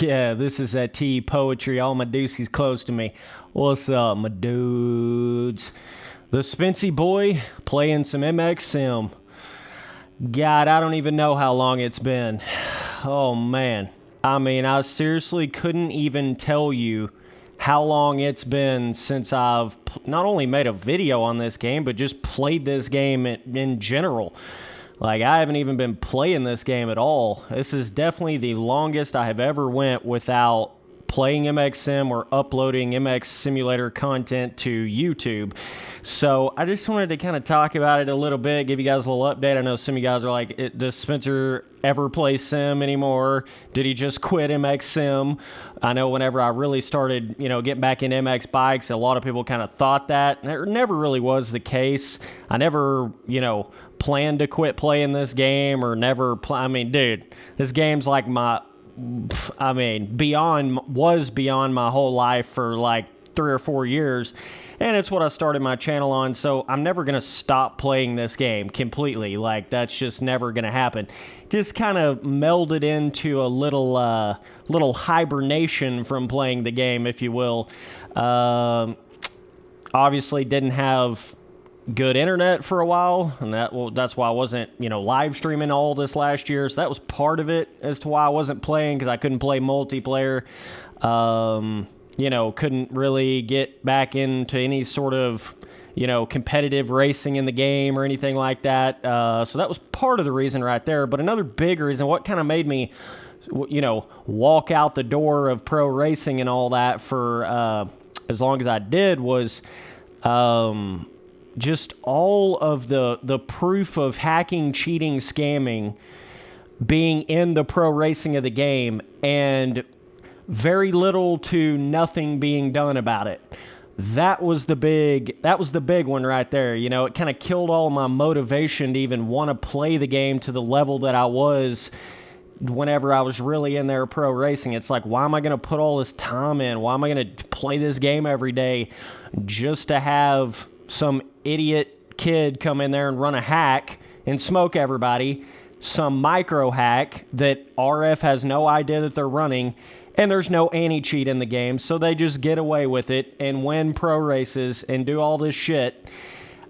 Yeah, this is that T poetry. All my deuces close to me. What's up, my dudes? The Spency boy playing some MX Sim. God, I don't even know how long it's been. Oh, man. I mean, I seriously couldn't even tell you how long it's been since I've not only made a video on this game, but just played this game in general. Like, I haven't even been playing this game at all. This is definitely the longest I have ever went without playing MX Sim or uploading MX Simulator content to YouTube. So I just wanted to kind of talk about it a little bit, give you guys a little update. I know some of you guys are like, does Spencer ever play Sim anymore? Did he just quit MX Sim? I know whenever I really started, getting back in MX bikes, a lot of people kind of thought that. And it never really was the case. I never, planned to quit playing this game or never play. I mean, dude, this game's like was beyond my whole life for like 3 or 4 years, and it's what I started my channel on, so I'm never going to stop playing this game completely. Like, that's just never going to happen. Just kind of melded into a little hibernation from playing the game, if you will. Obviously didn't have good internet for a while, and that's why I wasn't, live streaming all this last year. So that was part of it as to why I wasn't playing, because I couldn't play multiplayer. Couldn't really get back into any sort of, competitive racing in the game or anything like that. So that was part of the reason right there. But another big reason, what kind of made me, walk out the door of pro racing and all that for as long as I did, was just all of the proof of hacking, cheating, scamming being in the pro racing of the game, and very little to nothing being done about it. That was the big one right there. It kind of killed all my motivation to even want to play the game to the level that I was whenever I was really in there pro racing. It's like, why am I going to put all this time in? Why am I going to play this game every day just to have some idiot kid come in there and run a hack and smoke everybody, some micro hack that RF has no idea that they're running, and there's no anti-cheat in the game, so they just get away with it and win pro races and do all this shit.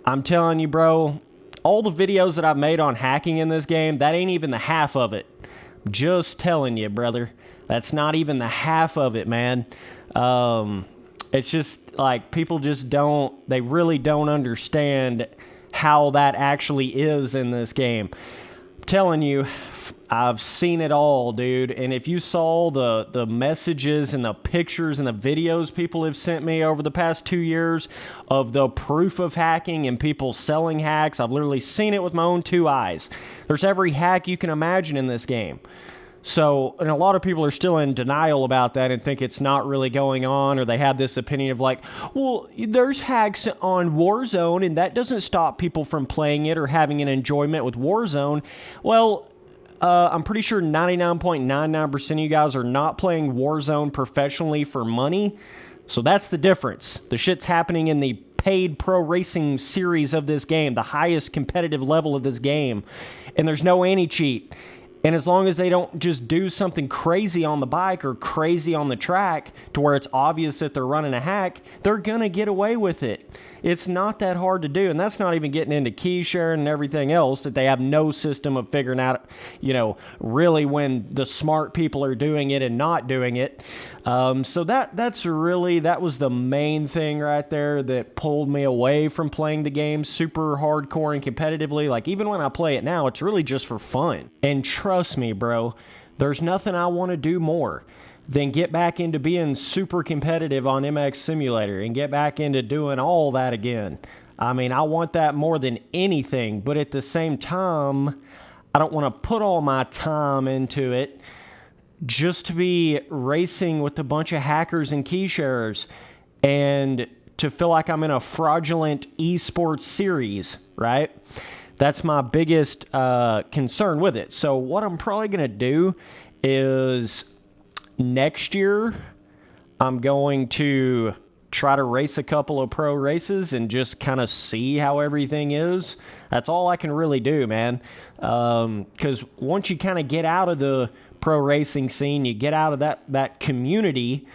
I'm telling you, bro, all the videos that I've made on hacking in this game, that ain't even the half of it. Just telling you, brother. That's not even the half of it, man. It's just like people just they really don't understand how that actually is in this game. I'm telling you, I've seen it all, dude. And if you saw the messages and the pictures and the videos people have sent me over the past 2 years of the proof of hacking and people selling hacks, I've literally seen it with my own 2 eyes. There's every hack you can imagine in this game. So, and a lot of people are still in denial about that and think it's not really going on, or they have this opinion of like, well, there's hacks on Warzone and that doesn't stop people from playing it or having an enjoyment with Warzone. Well, I'm pretty sure 99.99% of you guys are not playing Warzone professionally for money. So that's the difference. The shit's happening in the paid pro racing series of this game, the highest competitive level of this game, and there's no anti-cheat. And as long as they don't just do something crazy on the bike or crazy on the track to where it's obvious that they're running a hack, they're going to get away with it. It's not that hard to do. And that's not even getting into key sharing and everything else that they have no system of figuring out, really when the smart people are doing it and not doing it. So that was the main thing right there that pulled me away from playing the game super hardcore and competitively. Like, even when I play it now, it's really just for fun. And trust me, bro, there's nothing I want to do more than get back into being super competitive on MX Simulator and get back into doing all that again. I mean, I want that more than anything, but at the same time, I don't want to put all my time into it just to be racing with a bunch of hackers and key sharers and to feel like I'm in a fraudulent esports series, right? That's my biggest concern with it. So what I'm probably going to do is next year, I'm going to try to race a couple of pro races and just kind of see how everything is. That's all I can really do, man. Because once you kind of get out of the pro racing scene, you get out of that community,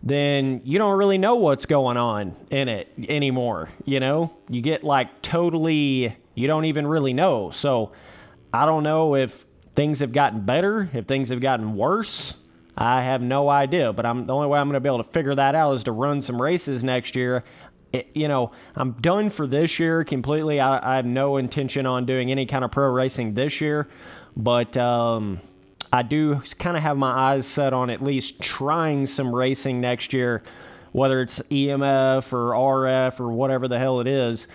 then you don't really know what's going on in it anymore. You get like totally, you don't even really know. So I don't know if things have gotten better, if things have gotten worse. I have no idea, but the only way I'm going to be able to figure that out is to run some races next year. I'm done for this year completely. I have no intention on doing any kind of pro racing this year, but I do kind of have my eyes set on at least trying some racing next year, whether it's EMF or RF or whatever the hell it is,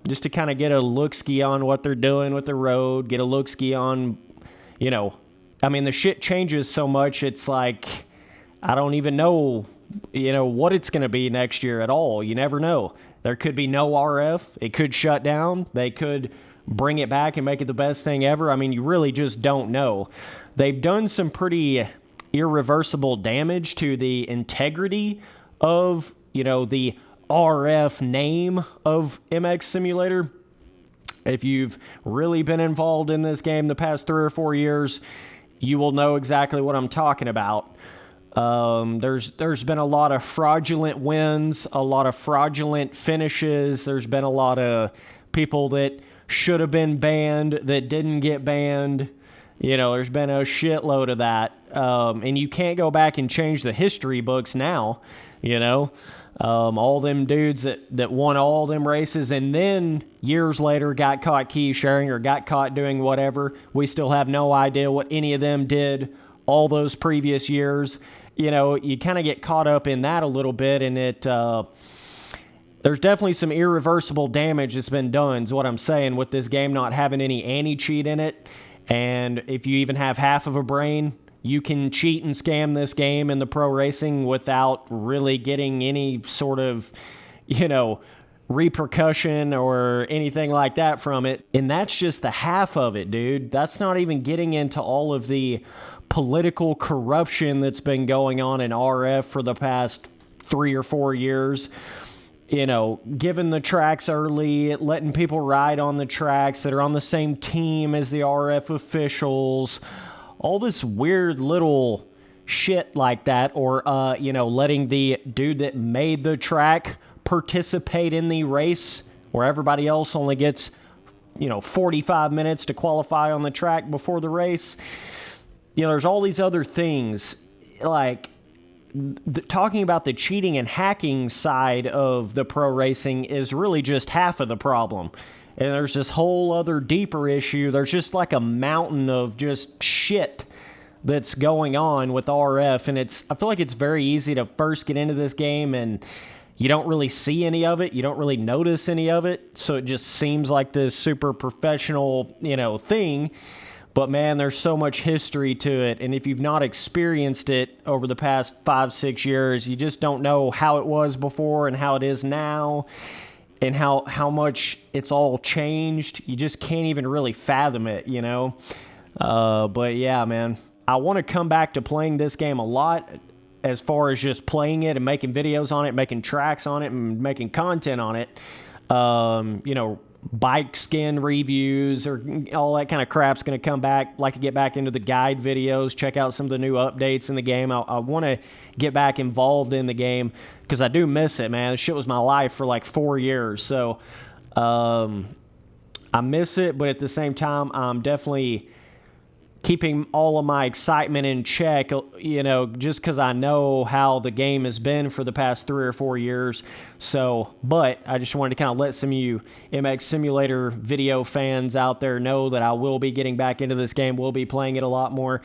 just to kind of get a look-ski on what they're doing with the road, get a look-ski on, the shit changes so much, it's like, I don't even know, what it's going to be next year at all. You never know. There could be no RF. It could shut down. They could bring it back and make it the best thing ever. You really just don't know. They've done some pretty irreversible damage to the integrity of, the RF name of MX Simulator. If you've really been involved in this game the past 3 or 4 years, you will know exactly what I'm talking about. There's been a lot of fraudulent wins, a lot of fraudulent finishes. There's been a lot of people that should have been banned that didn't get banned. There's been a shitload of that. And you can't go back and change the history books now, all them dudes that won all them races and then years later got caught key sharing or got caught doing whatever. We still have no idea what any of them did all those previous years. You kind of get caught up in that a little bit, and there's definitely some irreversible damage that's been done, is what I'm saying, with this game not having any anti-cheat in it. And if you even have half of a brain, you can cheat and scam this game in the pro racing without really getting any sort of, repercussion or anything like that from it. And that's just the half of it, dude. That's not even getting into all of the political corruption that's been going on in RF for the past 3 or 4 years. Giving the tracks early, letting people ride on the tracks that are on the same team as the RF officials, all this weird little shit like that, or, letting the dude that made the track participate in the race where everybody else only gets, 45 minutes to qualify on the track before the race. There's all these other things, like talking about the cheating and hacking side of the pro racing is really just half of the problem. And there's this whole other deeper issue. There's just like a mountain of just shit that's going on with RF. And I feel like it's very easy to first get into this game and you don't really see any of it. You don't really notice any of it. So it just seems like this super professional, thing. But man, there's so much history to it. And if you've not experienced it over the past 5-6 years, you just don't know how it was before and how it is now and how much it's all changed. You just can't even really fathom it, But yeah, man, I want to come back to playing this game a lot as far as just playing it and making videos on it, making tracks on it, and making content on it. Bike skin reviews or all that kind of crap's going to come back. Like to get back into the guide videos, check out some of the new updates in the game. I want to get back involved in the game because I do miss it, man. This shit was my life for like 4 years. So I miss it, but at the same time, I'm definitely keeping all of my excitement in check, just because I know how the game has been for the past 3 or 4 years. So, but I just wanted to kind of let some of you MX Simulator video fans out there know that I will be getting back into this game, will be playing it a lot more,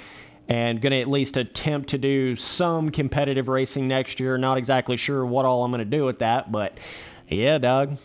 and going to at least attempt to do some competitive racing next year. Not exactly sure what all I'm going to do with that, but yeah, dog.